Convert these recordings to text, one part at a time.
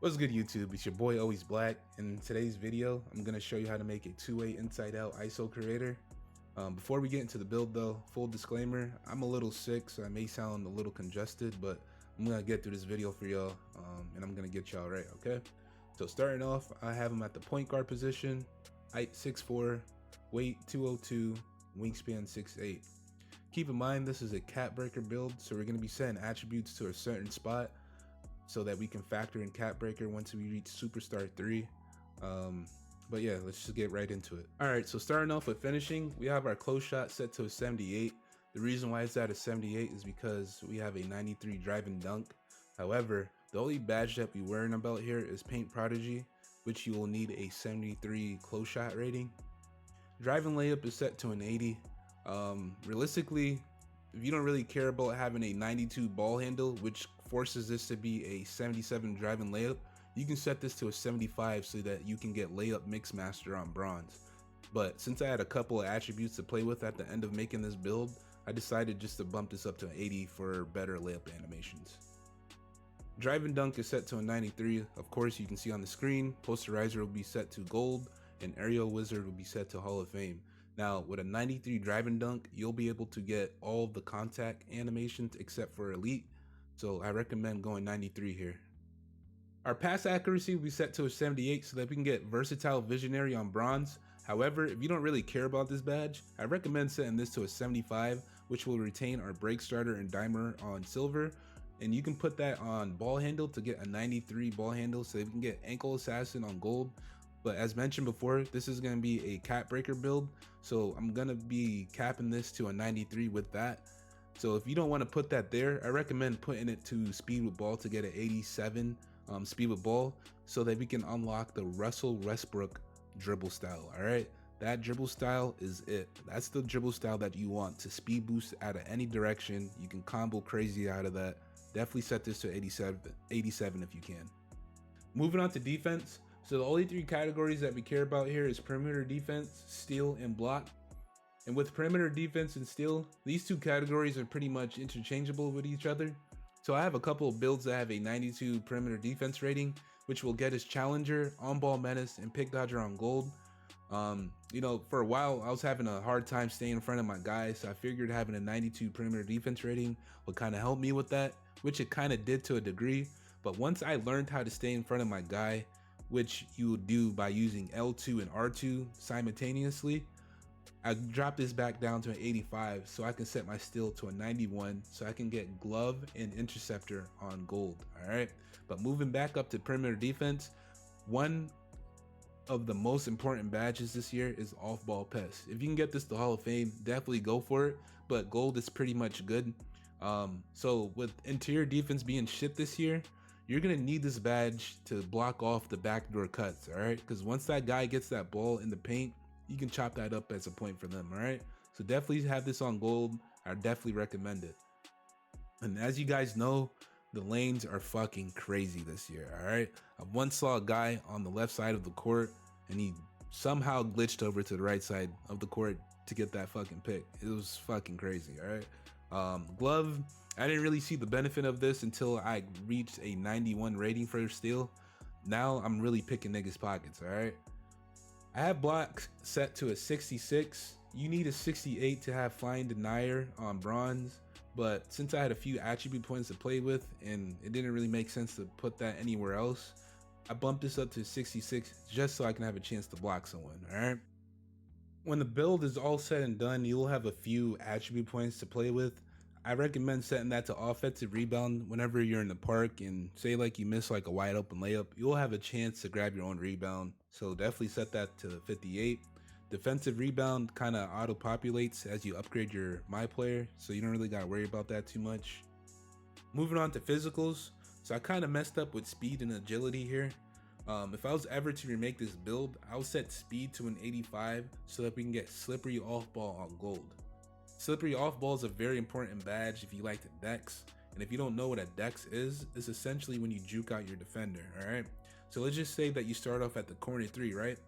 What's good, YouTube? It's your boy Always Black. In today's video, I'm going to show you how to make a two-way inside out ISO creator. Before we get into the build though, full disclaimer, I'm a little sick, so I may sound a little congested, but I'm going to get through this video for y'all, and I'm going to get y'all right, okay? So starting off, I have him at the point guard position, height 6'4", weight 202, wingspan 6'8". Keep in mind, this is a cap breaker build, so we're going to be setting attributes to a certain spot so that we can factor in cap breaker once we reach superstar 3. But yeah, let's just get right into it. All right, so starting off with finishing, we have our close shot set to a 78. The reason why it's at a 78 is because we have a 93 drive and dunk. However, the only badge that we worrying about here is Paint Prodigy, which you will need a 73 close shot rating. Drive and layup is set to an 80. Realistically, if you don't really care about having a 92 ball handle, which forces this to be a 77 drive and layup, you can set this to a 75 so that you can get layup mix master on bronze. But since I had a couple of attributes to play with at the end of making this build, I decided just to bump this up to an 80 for better layup animations. Drive and dunk is set to a 93. Of course, you can see on the screen, posterizer will be set to gold and aerial wizard will be set to Hall of Fame. Now, with a 93 drive and dunk, you'll be able to get all of the contact animations except for elite, so I recommend going 93 here. Our pass accuracy will be set to a 78 so that we can get versatile visionary on bronze. However, if you don't really care about this badge, I recommend setting this to a 75, which will retain our break starter and dimer on silver, and you can put that on ball handle to get a 93 ball handle so that we can get ankle assassin on gold. But as mentioned before, this is going to be a cap breaker build, so I'm going to be capping this to a 93 with that. So if you don't want to put that there, I recommend putting it to speed with ball to get an 87 speed with ball so that we can unlock the Russell Westbrook dribble style. All right, that dribble style is it. That's the dribble style that you want to speed boost out of any direction. You can combo crazy out of that. Definitely set this to 87 if you can. Moving on to defense. So the only three categories that we care about here is perimeter defense, steal, and block. And with perimeter defense and steal, these two categories are pretty much interchangeable with each other. So I have a couple of builds that have a 92 perimeter defense rating, which will get us challenger, on-ball menace, and pick dodger on gold. For a while, I was having a hard time staying in front of my guys, so I figured having a 92 perimeter defense rating would kind of help me with that, which it kind of did to a degree. But once I learned how to stay in front of my guy, which you would do by using L2 and R2 simultaneously, I dropped this back down to an 85 so I can set my steal to a 91 so I can get glove and interceptor on gold. All right, but moving back up to perimeter defense, one of the most important badges this year is off-ball pest. If you can get this to Hall of Fame, definitely go for it, but gold is pretty much good. So with interior defense being shit this year, you're gonna need this badge to block off the backdoor cuts, all right? Because once that guy gets that ball in the paint, you can chop that up as a point for them, all right? So definitely have this on gold. I definitely recommend it. And as you guys know, the lanes are fucking crazy this year, all right? I once saw a guy on the left side of the court and he somehow glitched over to the right side of the court to get that fucking pick. It was fucking crazy, all right? Glove, I didn't really see the benefit of this until I reached a 91 rating for steal. Now I'm really picking niggas' pockets, all right? I have block set to a 66. You need a 68 to have flying denier on bronze, but since I had a few attribute points to play with and it didn't really make sense to put that anywhere else, I bumped this up to 66 just so I can have a chance to block someone, all right? When the build is all said and done, you'll have a few attribute points to play with. I recommend setting that to offensive rebound whenever you're in the park and say like you miss like a wide open layup, you'll have a chance to grab your own rebound. So definitely set that to 58. Defensive rebound kind of auto populates as you upgrade your my player, so you don't really got to worry about that too much. Moving on to physicals. So I kind of messed up with speed and agility here. If I was ever to remake this build, I'll set speed to an 85 so that we can get slippery off ball on gold. Slippery off ball is a very important badge if you like the dex, and if you don't know what a dex is, it's essentially when you juke out your defender, alright? So let's just say that you start off at the corner 3, right?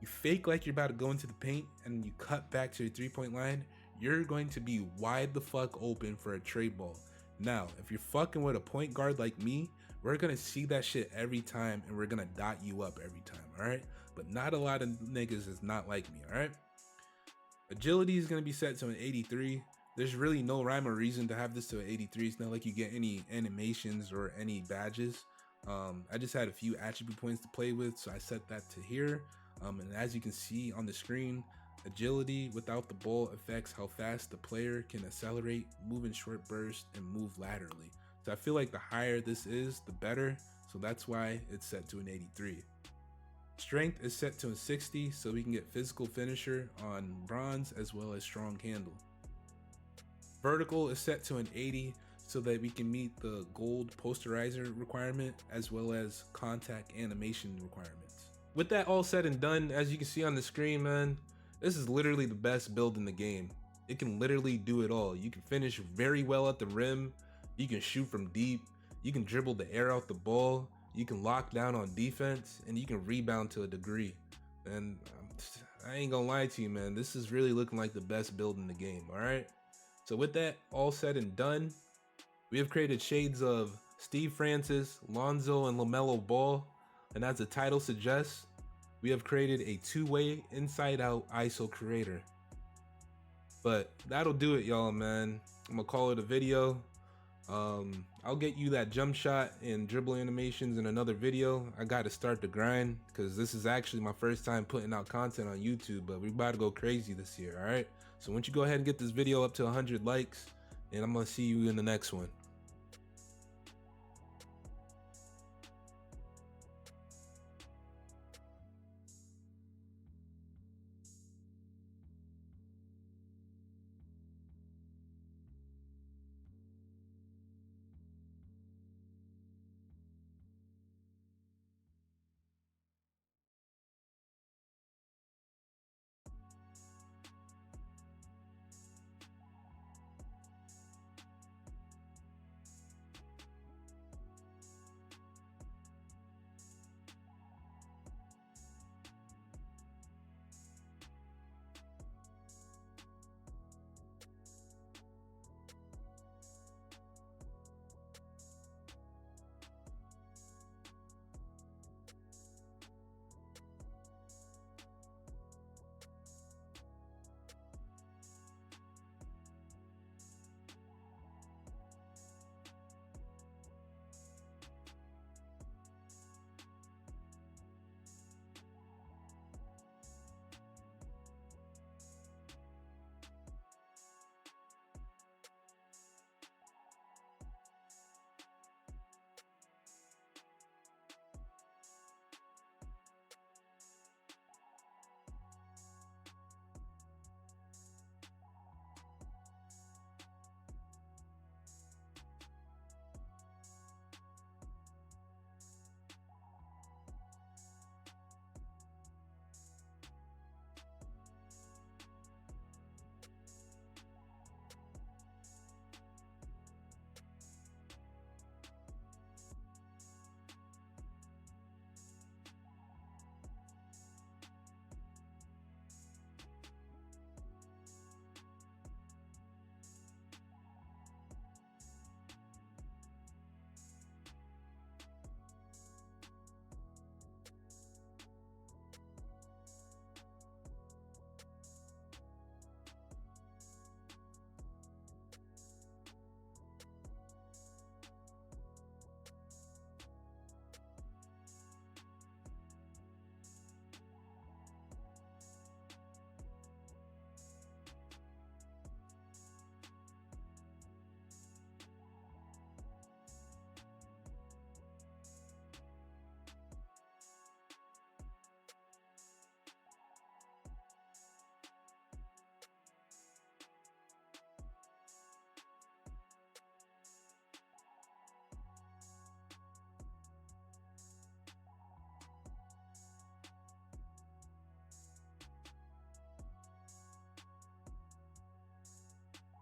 You fake like you're about to go into the paint and you cut back to your 3-point line, you're going to be wide the fuck open for a trade ball. Now, if you're fucking with a point guard like me, we're gonna see that shit every time and we're gonna dot you up every time, all right? But not a lot of niggas is not like me, all right? Agility is gonna be set to an 83. There's really no rhyme or reason to have this to an 83. It's not like you get any animations or any badges. I just had a few attribute points to play with, so I set that to here. And as you can see on the screen, agility without the ball affects how fast the player can accelerate, move in short bursts, and move laterally. So I feel like the higher this is, the better. So that's why it's set to an 83. Strength is set to a 60, so we can get physical finisher on bronze as well as strong handle. Vertical is set to an 80, so that we can meet the gold posterizer requirement as well as contact animation requirements. With that all said and done, as you can see on the screen, man, this is literally the best build in the game. It can literally do it all. You can finish very well at the rim, you can shoot from deep, you can dribble the air out the ball, you can lock down on defense, and you can rebound to a degree. And I ain't gonna lie to you, man, this is really looking like the best build in the game, all right? So with that all said and done, we have created shades of Steve Francis, Lonzo, and LaMelo Ball, and as the title suggests, we have created a two-way inside-out ISO creator. But that'll do it, y'all, man. I'm gonna call it a video. I'll get you that jump shot and dribble animations in another video. I gotta start the grind because this is actually my first time putting out content on YouTube, but we're about to go crazy this year, all right? So once you go ahead and get this video up to 100 likes, and I'm gonna see you in the next one.